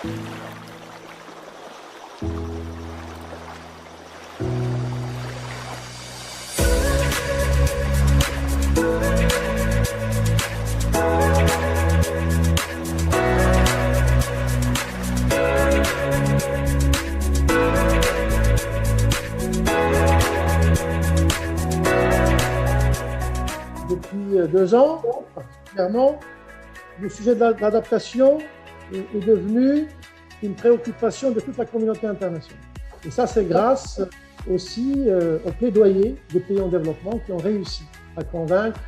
Depuis 2 ans, particulièrement, le sujet de l'adaptation est devenu une préoccupation de toute la communauté internationale. Et ça, c'est grâce aussi au plaidoyer des pays en développement qui ont réussi à convaincre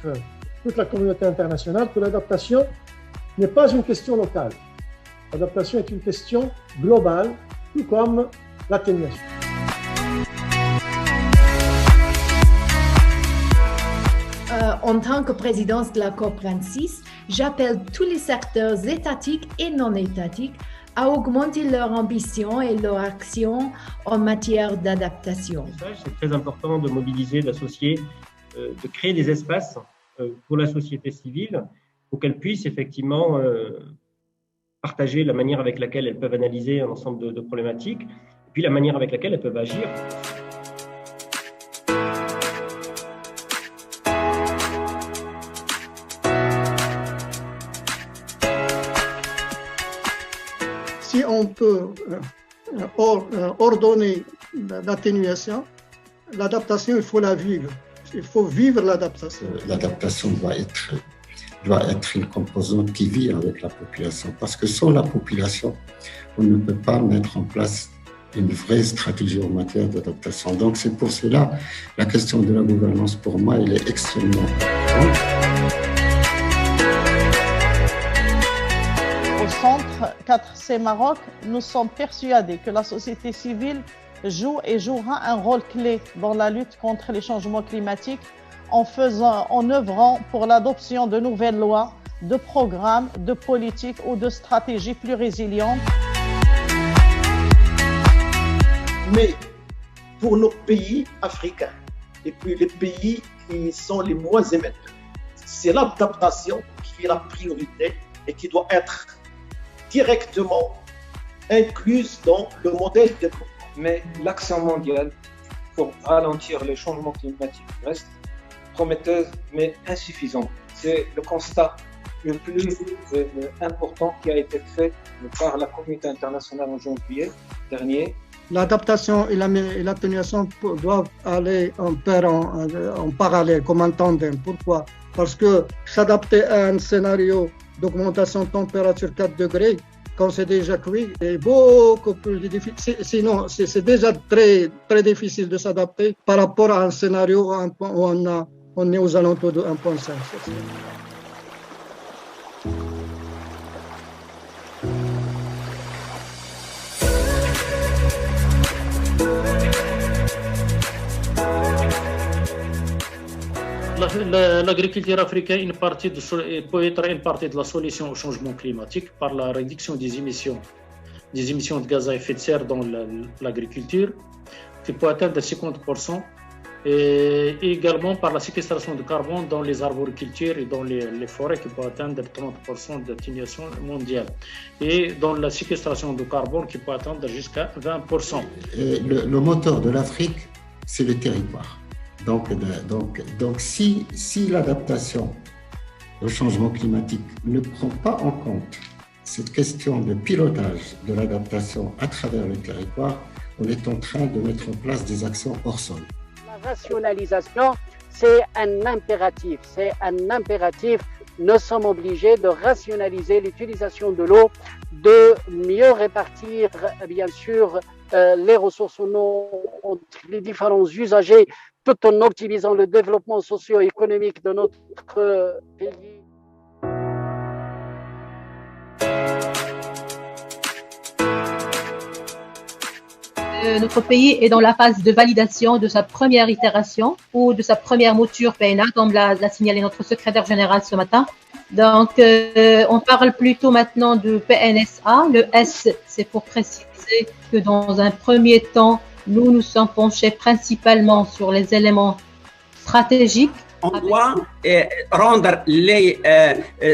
toute la communauté internationale que l'adaptation n'est pas une question locale. L'adaptation est une question globale, tout comme l'atténuation. En tant que présidente de la COP26, j'appelle tous les secteurs étatiques et non étatiques à augmenter leur ambition et leur action en matière d'adaptation. C'est très important de mobiliser, d'associer, de créer des espaces pour la société civile pour qu'elle puisse effectivement partager la manière avec laquelle elles peuvent analyser un ensemble de problématiques et puis la manière avec laquelle elles peuvent agir. Si on peut ordonner l'atténuation, l'adaptation, il faut la vivre. Il faut vivre l'adaptation. L'adaptation doit être une composante qui vit avec la population. Parce que sans la population, on ne peut pas mettre en place une vraie stratégie en matière d'adaptation. Donc c'est pour cela, la question de la gouvernance, pour moi, elle est extrêmement importante. Au Centre 4C Maroc, nous sommes persuadés que la société civile joue et jouera un rôle clé dans la lutte contre les changements climatiques en œuvrant pour l'adoption de nouvelles lois, de programmes, de politiques ou de stratégies plus résilientes. Mais pour nos pays africains et puis les pays qui sont les moins émetteurs, c'est l'adaptation qui est la priorité et qui doit être directement incluse dans le modèle de développement. Mais l'action mondiale pour ralentir les changements climatiques reste prometteuse mais insuffisante. C'est le constat le plus important qui a été fait par la communauté internationale en janvier dernier. L'adaptation et l'atténuation doivent aller en parallèle, comme un tandem. Pourquoi? Parce que s'adapter à un scénario d'augmentation de température 4 degrés, quand c'est déjà cuit, est beaucoup plus difficile. Sinon, c'est déjà très, très difficile de s'adapter par rapport à un scénario où on est aux alentours de 1,5. L'agriculture africaine peut être une partie de la solution au changement climatique par la réduction des émissions de gaz à effet de serre dans l'agriculture, qui peut atteindre 50%, et également par la séquestration de carbone dans les arboricultures et dans les forêts, qui peut atteindre 30% d'atténuation mondiale, et dans la séquestration de carbone qui peut atteindre jusqu'à 20%. Le moteur de l'Afrique, c'est le territoire. Donc si l'adaptation au changement climatique ne prend pas en compte cette question de pilotage de l'adaptation à travers le territoire, on est en train de mettre en place des actions hors sol. La rationalisation, c'est un impératif. Nous sommes obligés de rationaliser l'utilisation de l'eau, de mieux répartir, bien sûr, les ressources en eau entre les différents usagers, tout en optimisant le développement socio-économique de notre pays. Notre pays est dans la phase de validation de sa première itération ou de sa première mouture PNA, comme l'a signalé notre secrétaire général ce matin. Donc, on parle plutôt maintenant de PNSA. Le S, c'est pour préciser que dans un premier temps, nous nous sommes penchés principalement sur les éléments stratégiques on doit rendre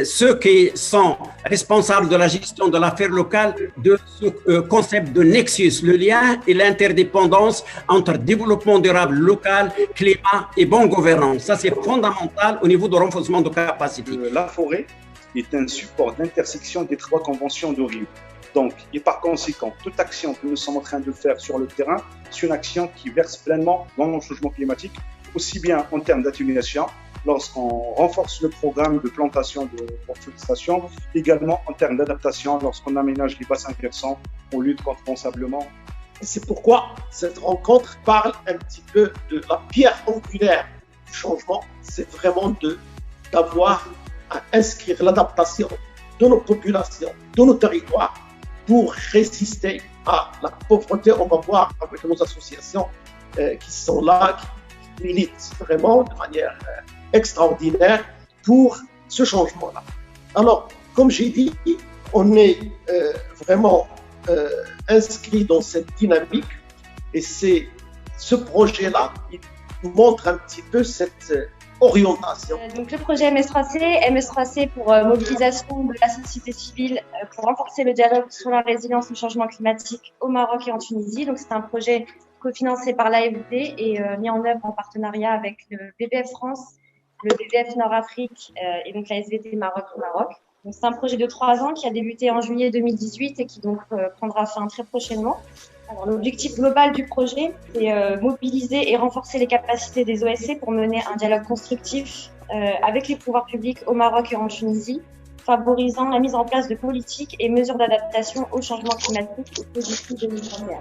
ceux qui sont responsables de la gestion de l'affaire locale de ce concept de nexus, le lien et l'interdépendance entre développement durable local, climat et bonne gouvernance. Ça, c'est fondamental au niveau du renforcement de capacité. La forêt est un support d'intersection des 3 conventions de Rio. Donc, et par conséquent, toute action que nous sommes en train de faire sur le terrain, c'est une action qui verse pleinement dans le changement climatique, aussi bien en termes d'atténuation, lorsqu'on renforce le programme de plantation de reforestation, également en termes d'adaptation, lorsqu'on aménage les bassins versants, on lutte contre l'ensablement. C'est pourquoi cette rencontre parle un petit peu de la pierre angulaire du changement, c'est vraiment d'avoir à inscrire l'adaptation de nos populations, de nos territoires, pour résister à la pauvreté. On va voir avec nos associations qui sont là, qui militent vraiment de manière extraordinaire pour ce changement-là. Alors, comme j'ai dit, on est vraiment inscrit dans cette dynamique et c'est ce projet-là qui nous montre un petit peu cette orientation. Donc le projet MS3C pour mobilisation de la société civile pour renforcer le dialogue sur la résilience au changement climatique au Maroc et en Tunisie. Donc c'est un projet cofinancé par l'AFD et mis en œuvre en partenariat avec le BBF France, le BBF Nord-Afrique et donc la SVT Maroc au Maroc. Donc c'est un projet de 3 ans qui a débuté en juillet 2018 et qui donc prendra fin très prochainement. Alors, l'objectif global du projet, c'est mobiliser et renforcer les capacités des OSC pour mener un dialogue constructif avec les pouvoirs publics au Maroc et en Tunisie, favorisant la mise en place de politiques et mesures d'adaptation au changement climatique d'ici 2031.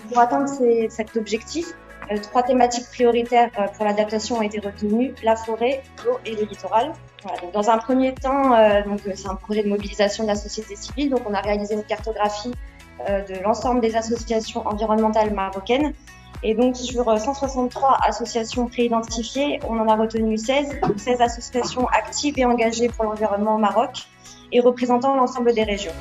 Pour atteindre cet objectif, 3 thématiques prioritaires pour l'adaptation ont été retenues, la forêt, l'eau et le littoral. Voilà, donc dans un premier temps, c'est un projet de mobilisation de la société civile. Donc on a réalisé une cartographie de l'ensemble des associations environnementales marocaines. Et donc sur 163 associations préidentifiées, on en a retenu 16 associations actives et engagées pour l'environnement au Maroc et représentant l'ensemble des régions.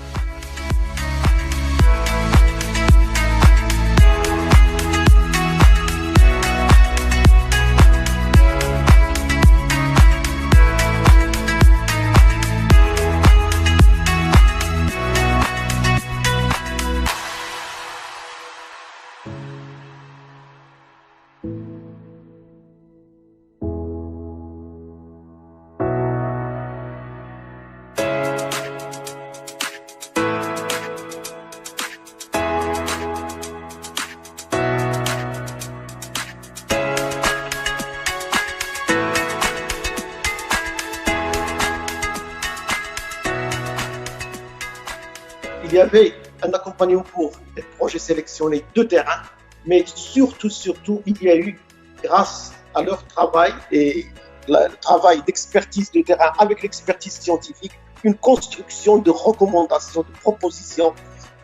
Il y avait un accompagnement pour les projets sélectionnés de terrain, mais surtout, il y a eu, grâce à leur travail et le travail d'expertise de terrain avec l'expertise scientifique, une construction de recommandations, de propositions.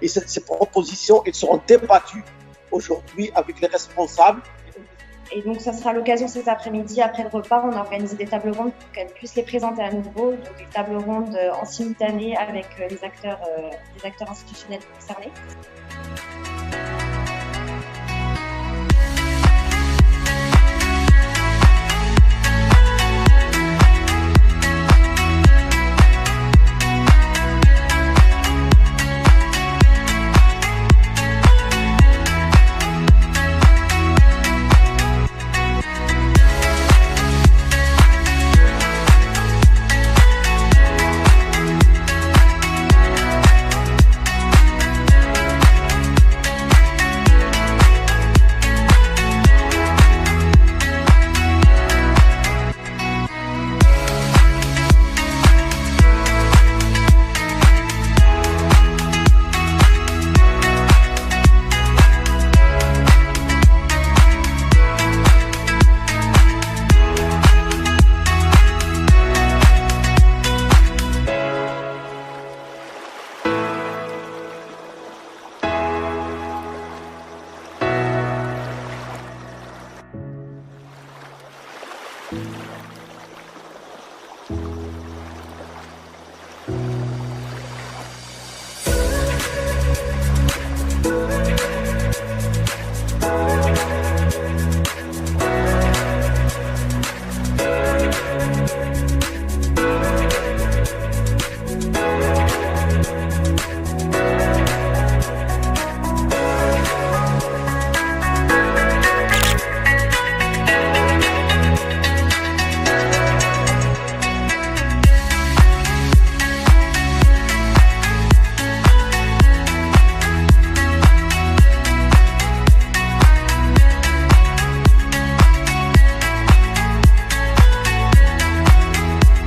Et ces propositions, elles seront débattues aujourd'hui avec les responsables. Et donc, ça sera l'occasion cet après-midi, après le repas, on a organisé des tables rondes pour qu'elles puissent les présenter à nouveau. Donc, des tables rondes en simultané avec les acteurs institutionnels concernés.